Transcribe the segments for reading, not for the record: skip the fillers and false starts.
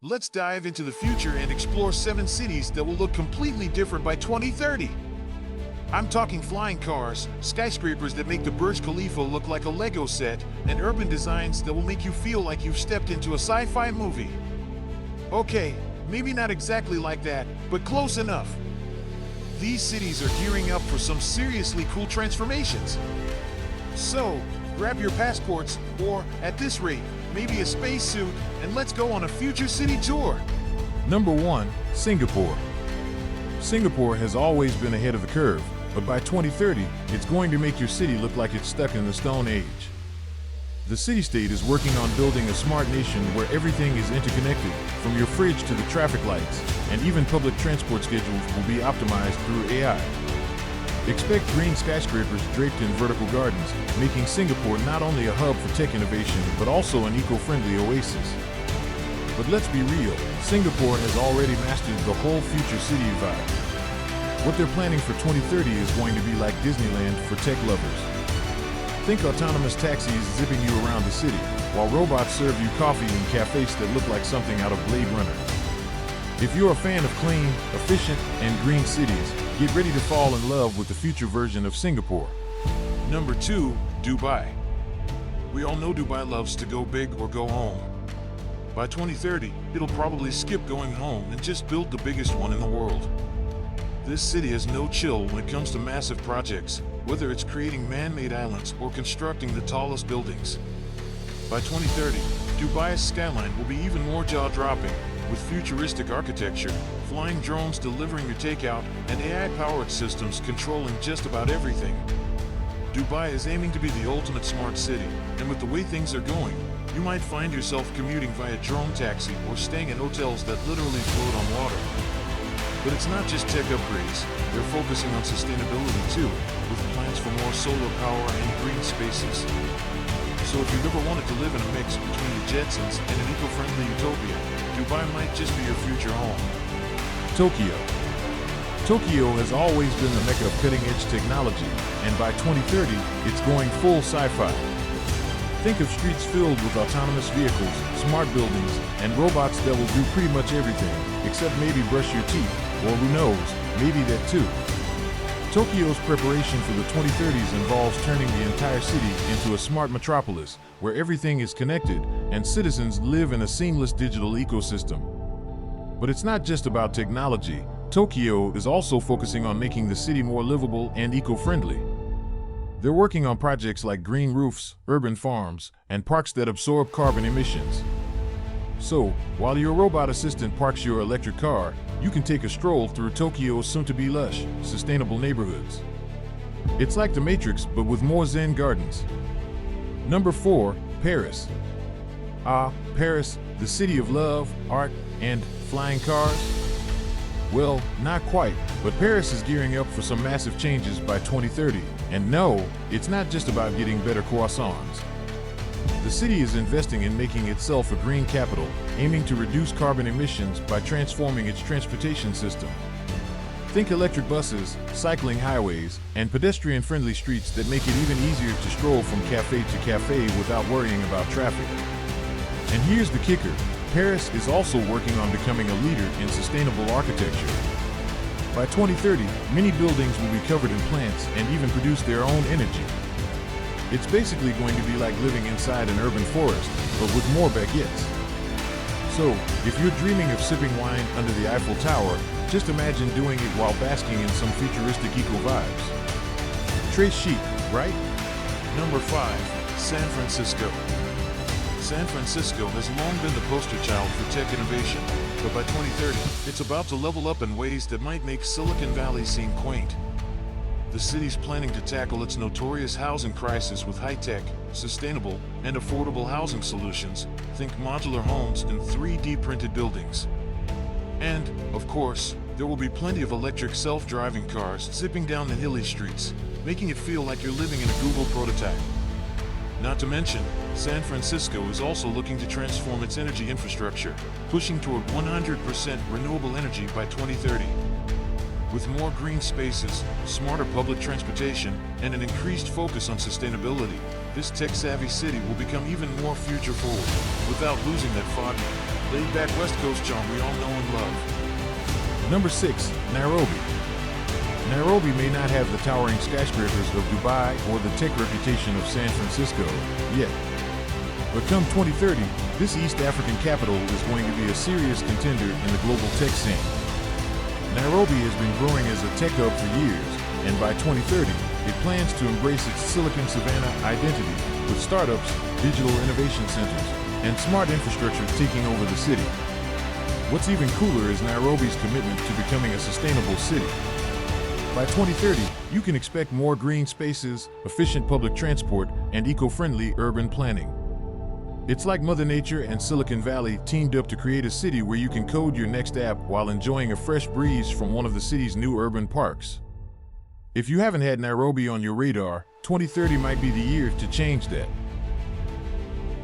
Let's dive into the future and explore 7 cities that will look completely different by 2030. I'm talking flying cars, skyscrapers that make the Burj Khalifa look like a Lego set, and urban designs that will make you feel like you've stepped into a sci-fi movie. Okay, maybe not exactly like that, but close enough. These cities are gearing up for some seriously cool transformations. So, grab your passports, or, at this rate, maybe a spacesuit, and let's go on a future city tour. Number 1. Singapore. Singapore has always been ahead of the curve, but by 2030, it's going to make your city look like it's stuck in the Stone Age. The city-state is working on building a smart nation where everything is interconnected, from your fridge to the traffic lights, and even public transport schedules will be optimized through AI. Expect green skyscrapers draped in vertical gardens, making Singapore not only a hub for tech innovation, but also an eco-friendly oasis. But let's be real, Singapore has already mastered the whole future city vibe. What they're planning for 2030 is going to be like Disneyland for tech lovers. Think autonomous taxis zipping you around the city, while robots serve you coffee in cafes that look like something out of Blade Runner. If you're a fan of clean, efficient, and green cities, get ready to fall in love with the future version of Singapore. Number 2. Dubai. We all know Dubai loves to go big or go home. By 2030, it'll probably skip going home and just build the biggest one in the world. This city has no chill when it comes to massive projects, whether it's creating man-made islands or constructing the tallest buildings. By 2030, Dubai's skyline will be even more jaw-dropping, with futuristic architecture, flying drones delivering your takeout, and AI-powered systems controlling just about everything. Dubai is aiming to be the ultimate smart city, and with the way things are going, you might find yourself commuting via drone taxi or staying in hotels that literally float on water. But it's not just tech upgrades, they're focusing on sustainability too, with plans for more solar power and green spaces. So if you've ever wanted to live in a mix between the Jetsons and an eco-friendly utopia, Dubai might just be your future home. Tokyo. Tokyo has always been the mecca of cutting-edge technology, and by 2030, it's going full sci-fi. Think of streets filled with autonomous vehicles, smart buildings, and robots that will do pretty much everything, except maybe brush your teeth, or who knows, maybe that too. Tokyo's preparation for the 2030s involves turning the entire city into a smart metropolis, where everything is connected and citizens live in a seamless digital ecosystem. But it's not just about technology. Tokyo is also focusing on making the city more livable and eco-friendly. They're working on projects like green roofs, urban farms, and parks that absorb carbon emissions. So, while your robot assistant parks your electric car, you can take a stroll through Tokyo's soon-to-be lush, sustainable neighborhoods. It's like the Matrix, but with more Zen gardens. Number 4. Paris. Paris, the city of love, art, and flying cars? Well, not quite, but Paris is gearing up for some massive changes by 2030. And no, it's not just about getting better croissants. The city is investing in making itself a green capital, aiming to reduce carbon emissions by transforming its transportation system. Think electric buses, cycling highways, and pedestrian-friendly streets that make it even easier to stroll from cafe to cafe without worrying about traffic. And here's the kicker. Paris is also working on becoming a leader in sustainable architecture. By 2030, many buildings will be covered in plants and even produce their own energy. It's basically going to be like living inside an urban forest, but with more baguettes. So, if you're dreaming of sipping wine under the Eiffel Tower, just imagine doing it while basking in some futuristic eco-vibes. Très chic, right? Number 5. San Francisco. San Francisco has long been the poster child for tech innovation, but by 2030, it's about to level up in ways that might make Silicon Valley seem quaint. The city's planning to tackle its notorious housing crisis with high-tech, sustainable, and affordable housing solutions. Think modular homes and 3D printed buildings. And, of course, there will be plenty of electric self-driving cars zipping down the hilly streets, making it feel like you're living in a Google prototype. Not to mention, San Francisco is also looking to transform its energy infrastructure, pushing toward 100% renewable energy by 2030. With more green spaces, smarter public transportation, and an increased focus on sustainability, this tech-savvy city will become even more future-forward, without losing that foggy, laid-back West Coast charm we all know and love. Number 6. Nairobi. Nairobi may not have the towering skyscrapers of Dubai or the tech reputation of San Francisco yet. But come 2030, this East African capital is going to be a serious contender in the global tech scene. Nairobi has been growing as a tech hub for years, and by 2030, it plans to embrace its Silicon Savannah identity with startups, digital innovation centers, and smart infrastructure taking over the city. What's even cooler is Nairobi's commitment to becoming a sustainable city. By 2030, you can expect more green spaces, efficient public transport, and eco-friendly urban planning. It's like Mother Nature and Silicon Valley teamed up to create a city where you can code your next app while enjoying a fresh breeze from one of the city's new urban parks. If you haven't had Nairobi on your radar, 2030 might be the year to change that.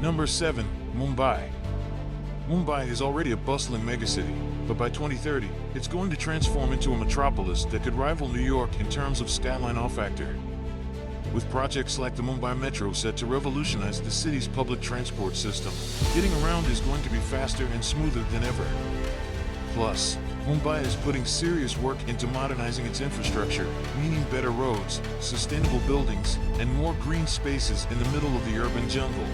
Number 7. Mumbai. Mumbai is already a bustling megacity, but by 2030, it's going to transform into a metropolis that could rival New York in terms of skyline awe factor. With projects like the Mumbai Metro set to revolutionize the city's public transport system, getting around is going to be faster and smoother than ever. Plus, Mumbai is putting serious work into modernizing its infrastructure, meaning better roads, sustainable buildings, and more green spaces in the middle of the urban jungle.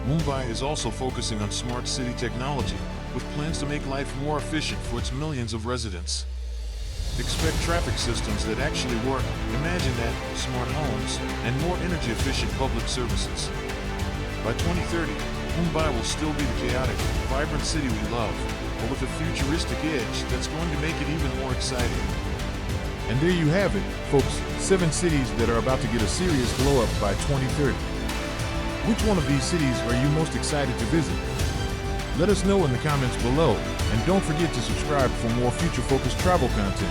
Mumbai is also focusing on smart city technology, with plans to make life more efficient for its millions of residents. Expect traffic systems that actually work, imagine that, smart homes, and more energy-efficient public services. By 2030, Mumbai will still be the chaotic, vibrant city we love, but with a futuristic edge that's going to make it even more exciting. And there you have it, folks, 7 cities that are about to get a serious glow-up by 2030. Which one of these cities are you most excited to visit? Let us know in the comments below, and don't forget to subscribe for more future-focused travel content.